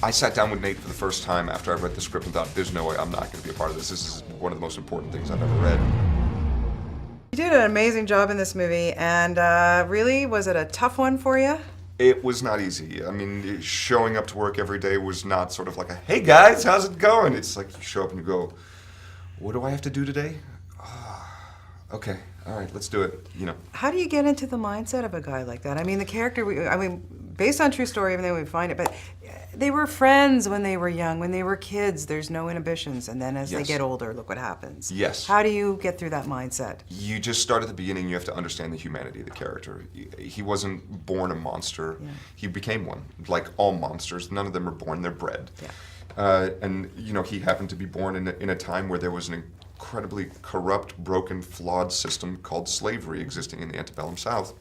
I sat down with Nate for the first time after I read the script and thought, there's no way I'm not going to be a part of this. This is one of the most important things I've ever read. You did an amazing job in this movie, and really, was it a tough one for you? It was not easy. I mean, showing up to work every day was not sort of like a, hey guys, how's it going? It's like you show up and you go, what do I have to do today? Okay, all right, let's do it, you know. How do you get into the mindset of a guy like that? I mean, the character, based on true story, even though we find it, but they were friends when they were young, when they were kids, there's no inhibitions, and then as they get older, look what happens. Yes. How do you get through that mindset? You just start at the beginning, you have to understand the humanity of the character. He wasn't born a monster, he became one. Like all monsters, none of them are born, they're bred. Yeah. And, you know, he happened to be born in a time where there was an incredibly corrupt, broken, flawed system called slavery existing in the antebellum South,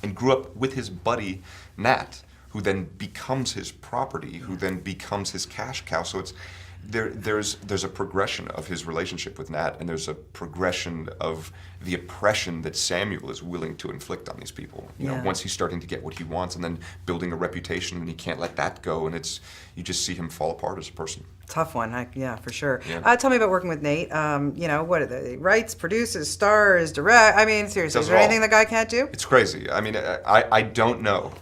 and grew up with his buddy, Nat, who then becomes his property, who then becomes his cash cow. So it's there's a progression of his relationship with Nat, and there's a progression of the oppression that Samuel is willing to inflict on these people. You know, once he's starting to get what he wants, and then building a reputation, and he can't let that go, and you just see him fall apart as a person. Tough one, yeah, for sure. Yeah. Tell me about working with Nate. You know, what are the writes, produces, stars, direct? I mean, seriously, is there anything the guy can't do? It's crazy. I mean, I don't know.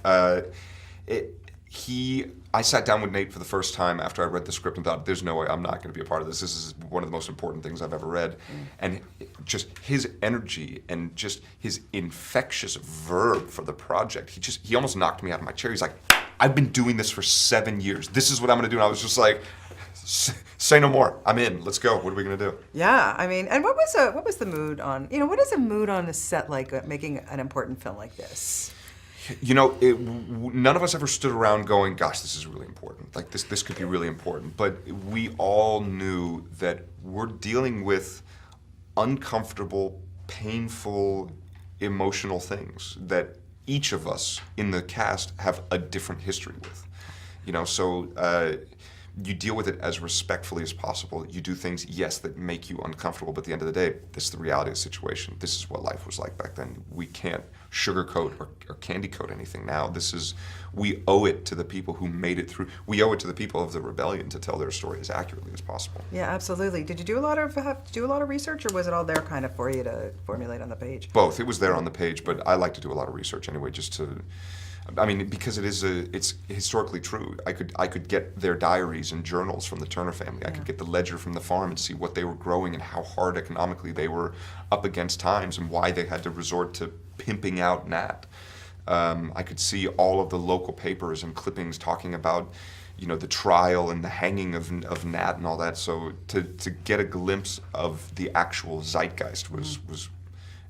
I sat down with Nate for the first time after I read the script and thought, there's no way I'm not going to be a part of this. This is one of the most important things I've ever read. And just his energy and just his infectious verb for the project, he almost knocked me out of my chair. He's like, I've been doing this for 7 years. This is what I'm going to do. And I was just like, say no more. I'm in. Let's go. What are we going to do? Yeah, I mean, and what was the mood on, you know, what is the mood on the set like making an important film like this? You know, none of us ever stood around going, gosh, this is really important. Like, this could be really important. But we all knew that we're dealing with uncomfortable, painful, emotional things that each of us in the cast have a different history with. You know, so you deal with it as respectfully as possible. You do things, yes, that make you uncomfortable, but at the end of the day, this is the reality of the situation. This is what life was like back then. We can't sugarcoat or candy coat anything now. We owe it to the people who made it through. We owe it to the people of the rebellion to tell their story as accurately as possible. Yeah, absolutely. Did you do a lot of research, or was it all there kind of for you to formulate on the page? Both. It was there on the page, but I like to do a lot of research anyway, just to, I mean, because it's historically true. I could get their diaries and journals from the Turner family. I could get the ledger from the farm and see what they were growing and how hard economically they were up against times and why they had to resort to pimping out Nat. I could see all of the local papers and clippings talking about, you know, the trial and the hanging of Nat and all that. So to get a glimpse of the actual zeitgeist was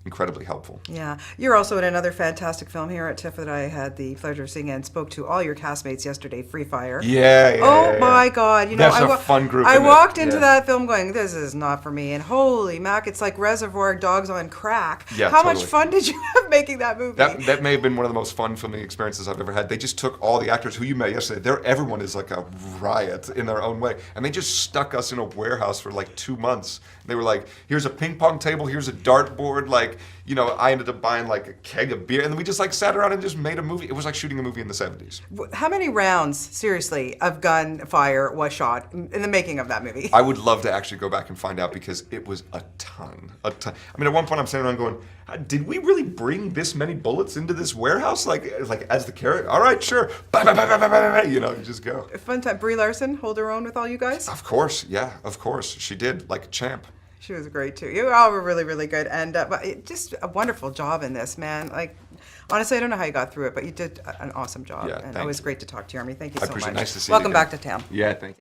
incredibly helpful. Yeah. You're also in another fantastic film here at TIFF that I had the pleasure of seeing and spoke to all your castmates yesterday, Free Fire. Yeah. My God. You know, that's a fun group. I walked into that film going, this is not for me. And holy mac, it's like Reservoir Dogs on crack. Yeah, How much fun did you have making that movie? That may have been one of the most fun filming experiences I've ever had. They just took all the actors who you met yesterday. Everyone is like a riot in their own way. And they just stuck us in a warehouse for like 2 months. They were like, here's a ping pong table, here's a dartboard, like, you know, I ended up buying like a keg of beer, and then we just like sat around and just made a movie. It was like shooting a movie in the 70s. How many rounds, seriously, of gunfire was shot in the making of that movie? I would love to actually go back and find out, because it was a ton. I mean, at one point I'm sitting around going, did we really bring this many bullets into this warehouse? Like as the character? All right, sure. You know, you just go. Fun time. Brie Larson hold her own with all you guys? Of course, yeah, of course. She did, like a champ. She was great too. You all were really, really good, and just a wonderful job in this, man. Like, honestly, I don't know how you got through it, but you did an awesome job. Yeah, and it was great to talk to you, Armie. Thank you so much. Nice to see you. Welcome back to town. Yeah, thank you.